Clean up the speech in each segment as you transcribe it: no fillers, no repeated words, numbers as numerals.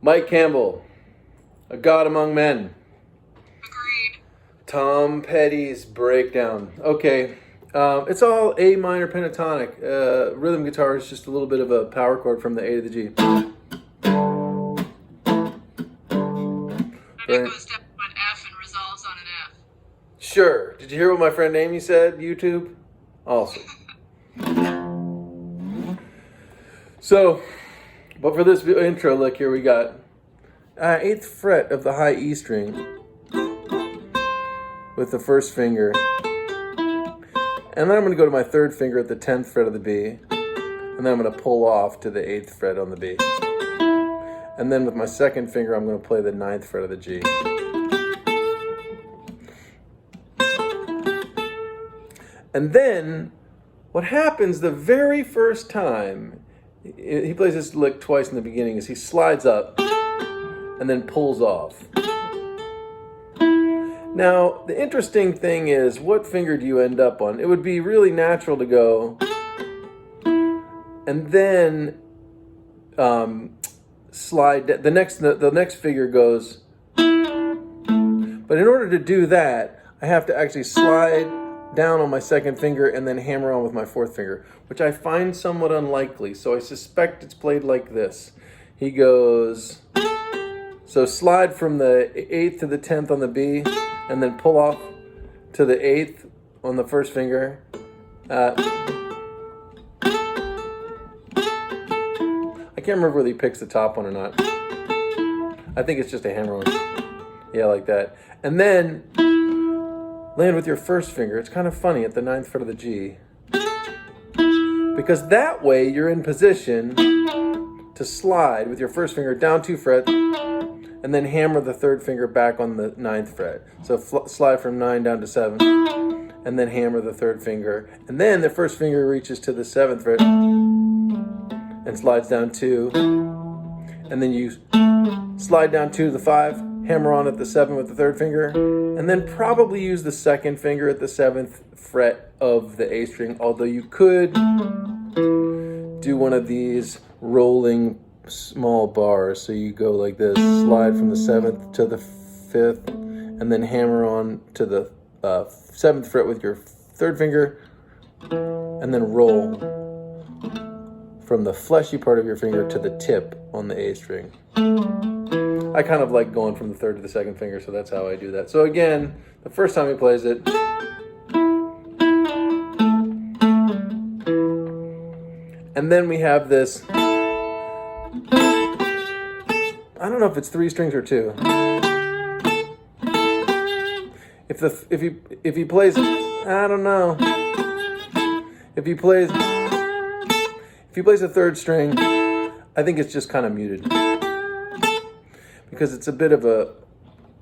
Mike Campbell, a god among men. Agreed. Tom Petty's breakdown. Okay, it's all A minor pentatonic. Rhythm guitar is just a little bit of a power chord from the A to the G. And it goes down to an F and resolves on an F. Sure. Did you hear what my friend Amy said? YouTube? Awesome. So, but for this intro lick here, we got 8th fret of the high E string with the first finger. And then I'm going to go to my 3rd finger at the 10th fret of the B. And then I'm going to pull off to the 8th fret on the B. And then with my 2nd finger, I'm going to play the 9th fret of the G. And then, what happens the very first time, he plays this lick twice in the beginning, is he slides up and then pulls off. Now, the interesting thing is, what finger do you end up on? It would be really natural to go and then slide. The next figure goes, but in order to do that, I have to actually slide down on my 2nd finger and then hammer on with my 4th finger, which I find somewhat unlikely. So I suspect it's played like this. He goes, so slide from the 8th to the 10th on the B, and then pull off to the 8th on the 1st finger. I can't remember whether he picks the top one or not. I think it's just a hammer on. Yeah, like that. And then land with your 1st finger. It's kind of funny at the 9th fret of the G. Because that way you're in position to slide with your 1st finger down 2 frets and then hammer the 3rd finger back on the 9th fret. So slide from 9 down to 7 and then hammer the 3rd finger. And then the 1st finger reaches to the 7th fret and slides down 2. And then you slide down 2 to the 5, hammer on at the 7 with the 3rd finger, and then probably use the 2nd finger at the 7th fret of the A string, although you could do one of these rolling small bars. So you go like this, slide from the 7th to the 5th, and then hammer on to the 7th fret with your 3rd finger, and then roll from the fleshy part of your finger to the tip on the A string. I kind of like going from the 3rd to the 2nd finger, so that's how I do that. So again, the first time he plays it, and then we have this, I don't know if it's 3 strings or 2. If he plays, I don't know. If he plays a 3rd string, I think it's just kind of muted, because it's a bit of a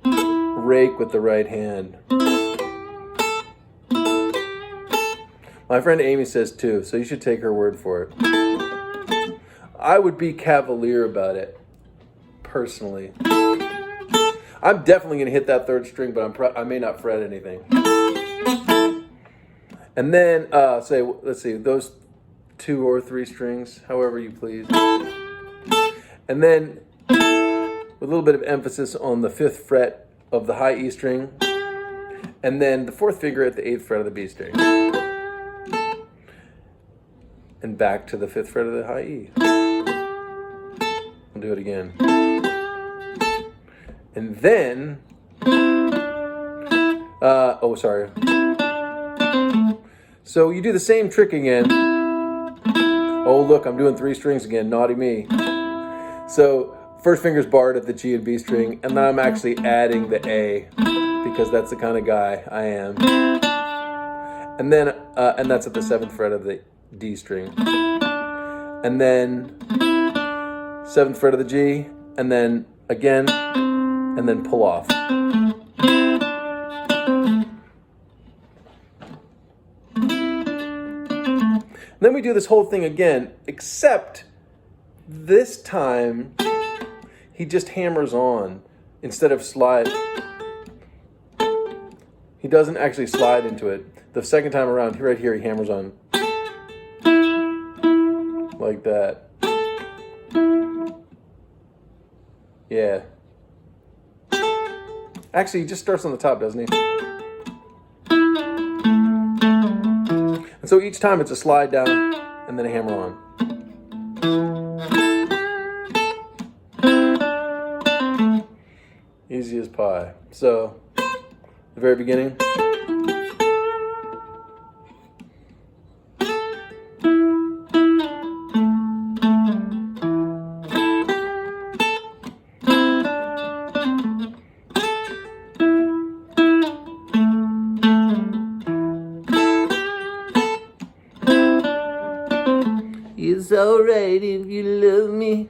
rake with the right hand. My friend Amy says 2, so you should take her word for it. I would be cavalier about it, personally. I'm definitely going to hit that 3rd string, but I may not fret anything. And then, let's see, those 2 or 3 strings, however you please. And then, with a little bit of emphasis on the 5th fret of the high E string, and then the 4th finger at the 8th fret of the B string, and back to the 5th fret of the high E. I'll do it again. And then, so you do the same trick again. Oh look, I'm doing 3 strings again, naughty me. So, 1st finger's barred at the G and B string, and then I'm actually adding the A, because that's the kind of guy I am. And then, and that's at the 7th fret of the D string. And then, 7th fret of the G, and then again, and then pull off. Then we do this whole thing again, except this time he just hammers on instead of slide. He doesn't actually slide into it. The second time around, right here, he hammers on like that. Yeah. Actually, he just starts on the top, doesn't he? And so each time it's a slide down and then a hammer on. Easy as pie. So, the very beginning. It's alright if you love me.